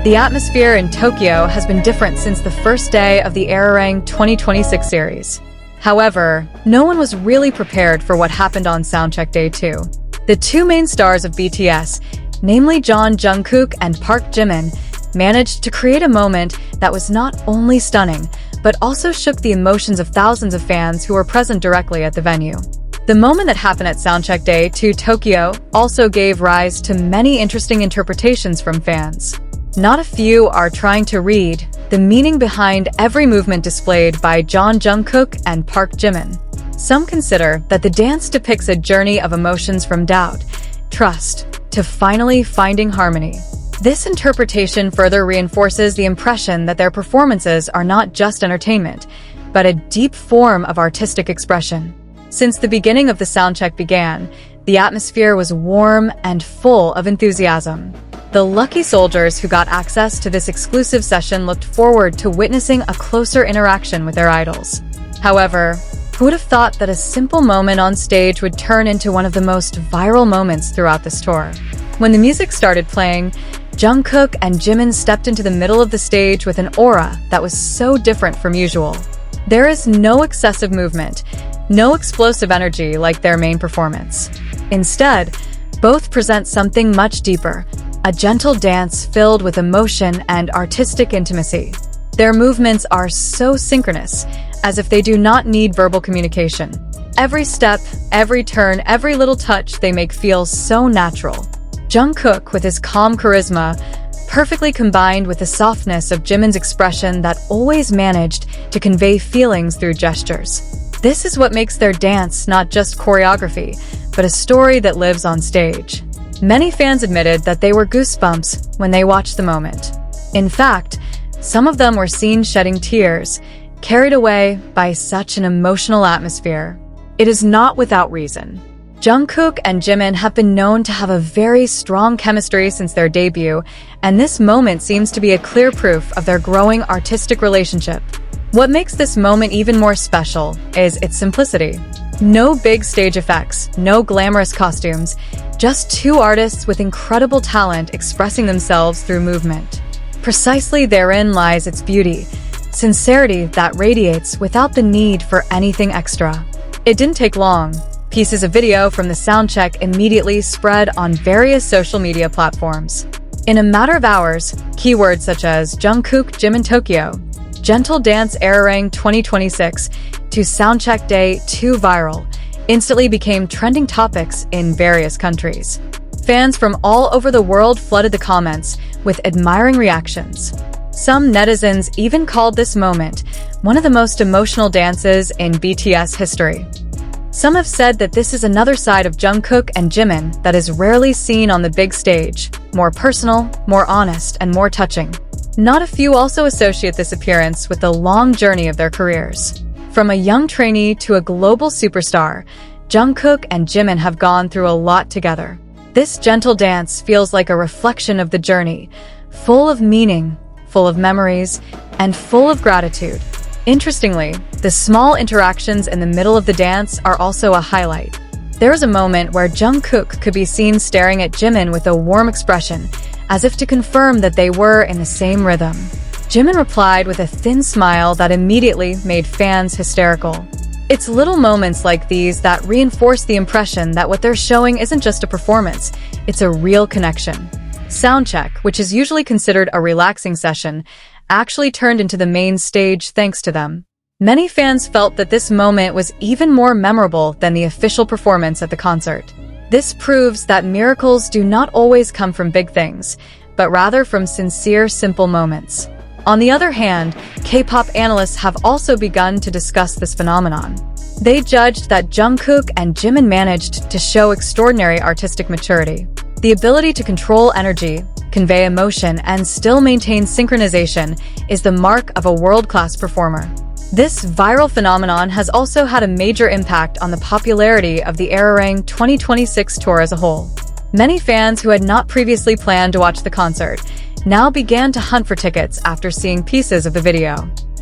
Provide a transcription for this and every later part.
The atmosphere in Tokyo has been different since the first day of the ARIRANG 2026 series. However, no one was really prepared for what happened on Soundcheck Day 2. The two main stars of BTS, namely Jungkook and Park Jimin, managed to create a moment that was not only stunning, but also shook the emotions of thousands of fans who were present directly at the venue. The moment that happened at Soundcheck Day 2 Tokyo also gave rise to many interesting interpretations from fans. Not a few are trying to read the meaning behind every movement displayed by Jungkook and Park Jimin. Some consider that the dance depicts a journey of emotions from doubt, trust, to finally finding harmony. This interpretation further reinforces the impression that their performances are not just entertainment, but a deep form of artistic expression. Since the beginning of the soundcheck began, the atmosphere was warm and full of enthusiasm. The lucky soldiers who got access to this exclusive session looked forward to witnessing a closer interaction with their idols. However, who would have thought that a simple moment on stage would turn into one of the most viral moments throughout this tour? When the music started playing, Jungkook and Jimin stepped into the middle of the stage with an aura that was so different from usual. There is no excessive movement, no explosive energy like their main performance. Instead, both present something much deeper, a gentle dance filled with emotion and artistic intimacy. Their movements are so synchronous, as if they do not need verbal communication. Every step, every turn, every little touch they make feels so natural. Jungkook, with his calm charisma, perfectly combined with the softness of Jimin's expression that always managed to convey feelings through gestures. This is what makes their dance not just choreography, but a story that lives on stage. Many fans admitted that they were goosebumps when they watched the moment. In fact, some of them were seen shedding tears, carried away by such an emotional atmosphere. It is not without reason. Jungkook and Jimin have been known to have a very strong chemistry since their debut, and this moment seems to be a clear proof of their growing artistic relationship. What makes this moment even more special is its simplicity. No big stage effects, no glamorous costumes, just two artists with incredible talent expressing themselves through movement. Precisely therein lies its beauty, sincerity that radiates without the need for anything extra. It didn't take long. Pieces of video from the soundcheck immediately spread on various social media platforms. In a matter of hours, keywords such as Jungkook Jimin Tokyo, Gentle Dance ARIRANG 2026 to Soundcheck Day 2 viral instantly became trending topics in various countries. Fans from all over the world flooded the comments with admiring reactions. Some netizens even called this moment one of the most emotional dances in BTS history. Some have said that this is another side of Jungkook and Jimin that is rarely seen on the big stage, more personal, more honest, and more touching. Not a few also associate this appearance with the long journey of their careers. From a young trainee to a global superstar, Jungkook and Jimin have gone through a lot together. This gentle dance feels like a reflection of the journey, full of meaning, full of memories, and full of gratitude. Interestingly, the small interactions in the middle of the dance are also a highlight. There is a moment where Jungkook could be seen staring at Jimin with a warm expression, as if to confirm that they were in the same rhythm. Jimin replied with a thin smile that immediately made fans hysterical. It's little moments like these that reinforce the impression that what they're showing isn't just a performance, it's a real connection. Soundcheck, which is usually considered a relaxing session, actually turned into the main stage thanks to them. Many fans felt that this moment was even more memorable than the official performance at the concert. This proves that miracles do not always come from big things, but rather from sincere, simple moments. On the other hand, K-pop analysts have also begun to discuss this phenomenon. They judged that Jungkook and Jimin managed to show extraordinary artistic maturity. The ability to control energy, convey emotion, and still maintain synchronization is the mark of a world-class performer. This viral phenomenon has also had a major impact on the popularity of the ARIRANG 2026 tour as a whole. Many fans who had not previously planned to watch the concert now began to hunt for tickets after seeing pieces of the video.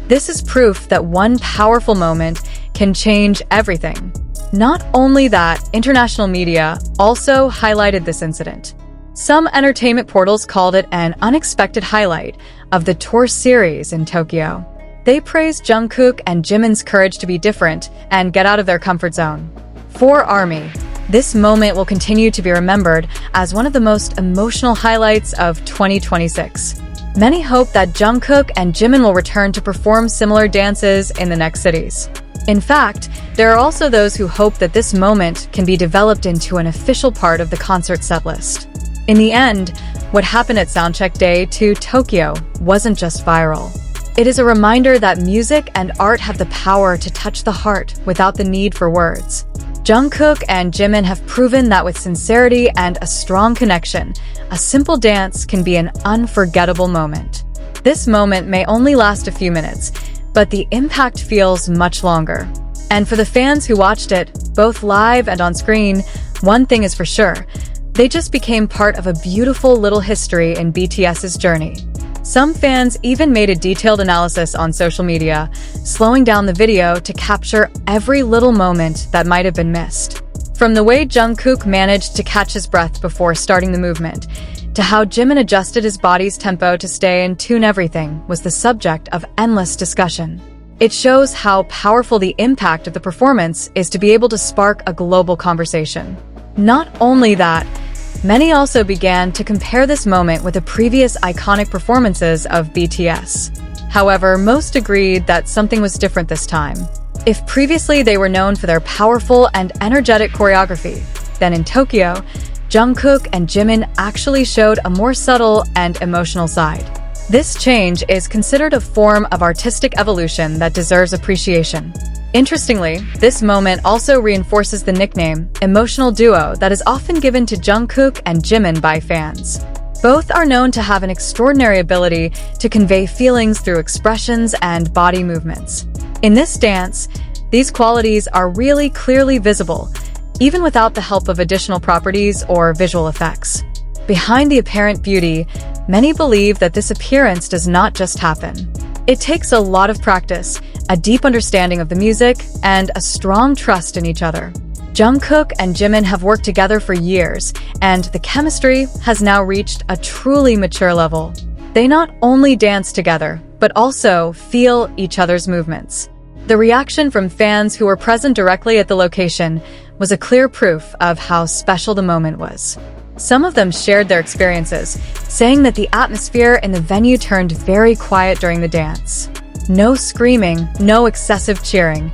This is proof that one powerful moment can change everything. Not only that, international media also highlighted this incident. Some entertainment portals called it an unexpected highlight of the tour series in Tokyo. They praised Jungkook and Jimin's courage to be different and get out of their comfort zone. For ARMY, this moment will continue to be remembered as one of the most emotional highlights of 2026. Many hope that Jungkook and Jimin will return to perform similar dances in the next cities. In fact, there are also those who hope that this moment can be developed into an official part of the concert setlist. In the end, what happened at Soundcheck Day 2 Tokyo wasn't just viral. It is a reminder that music and art have the power to touch the heart without the need for words. Jungkook and Jimin have proven that with sincerity and a strong connection, a simple dance can be an unforgettable moment. This moment may only last a few minutes, but the impact feels much longer. And for the fans who watched it, both live and on screen, one thing is for sure: they just became part of a beautiful little history in BTS's journey. Some fans even made a detailed analysis on social media, slowing down the video to capture every little moment that might have been missed. From the way Jungkook managed to catch his breath before starting the movement, to how Jimin adjusted his body's tempo to stay in tune, everything was the subject of endless discussion. It shows how powerful the impact of the performance is to be able to spark a global conversation. Not only that, many also began to compare this moment with the previous iconic performances of BTS. However, most agreed that something was different this time. If previously they were known for their powerful and energetic choreography, then in Tokyo, Jungkook and Jimin actually showed a more subtle and emotional side. This change is considered a form of artistic evolution that deserves appreciation. Interestingly, this moment also reinforces the nickname "emotional duo" that is often given to Jungkook and Jimin by fans. Both are known to have an extraordinary ability to convey feelings through expressions and body movements. In this dance, these qualities are really clearly visible, even without the help of additional properties or visual effects. Behind the apparent beauty, many believe that this appearance does not just happen. It takes a lot of practice, a deep understanding of the music, and a strong trust in each other. Jungkook and Jimin have worked together for years, and the chemistry has now reached a truly mature level. They not only dance together, but also feel each other's movements. The reaction from fans who were present directly at the location was a clear proof of how special the moment was. Some of them shared their experiences, saying that the atmosphere in the venue turned very quiet during the dance. No screaming, no excessive cheering.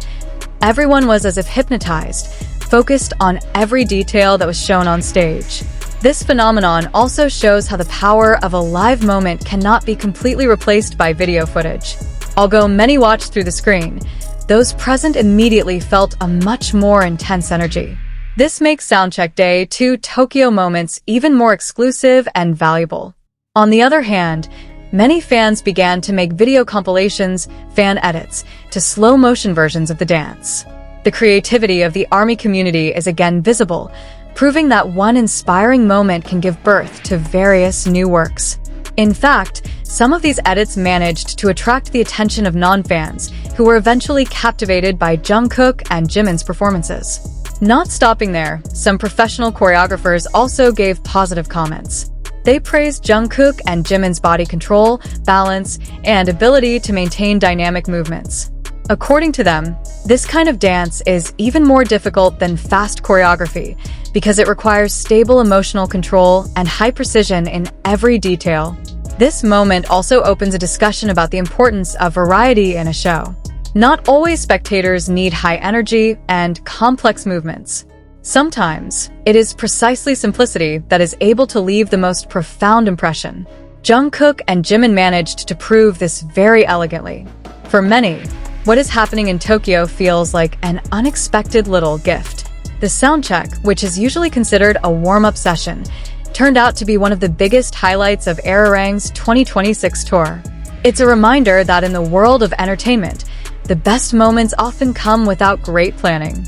Everyone was as if hypnotized, focused on every detail that was shown on stage. This phenomenon also shows how the power of a live moment cannot be completely replaced by video footage. Although many watched through the screen, those present immediately felt a much more intense energy. This makes Soundcheck Day 2 Tokyo moments even more exclusive and valuable. On the other hand, many fans began to make video compilations, fan edits, to slow-motion versions of the dance. The creativity of the ARMY community is again visible, proving that one inspiring moment can give birth to various new works. In fact, some of these edits managed to attract the attention of non-fans, who were eventually captivated by Jungkook and Jimin's performances. Not stopping there, some professional choreographers also gave positive comments. They praised Jungkook and Jimin's body control, balance, and ability to maintain dynamic movements. According to them, this kind of dance is even more difficult than fast choreography because it requires stable emotional control and high precision in every detail. This moment also opens a discussion about the importance of variety in a show. Not always spectators need high energy and complex movements. Sometimes, it is precisely simplicity that is able to leave the most profound impression. Jungkook and Jimin managed to prove this very elegantly. For many, what is happening in Tokyo feels like an unexpected little gift. The soundcheck, which is usually considered a warm-up session, turned out to be one of the biggest highlights of ARIRANG's 2026 tour. It's a reminder that in the world of entertainment, the best moments often come without great planning.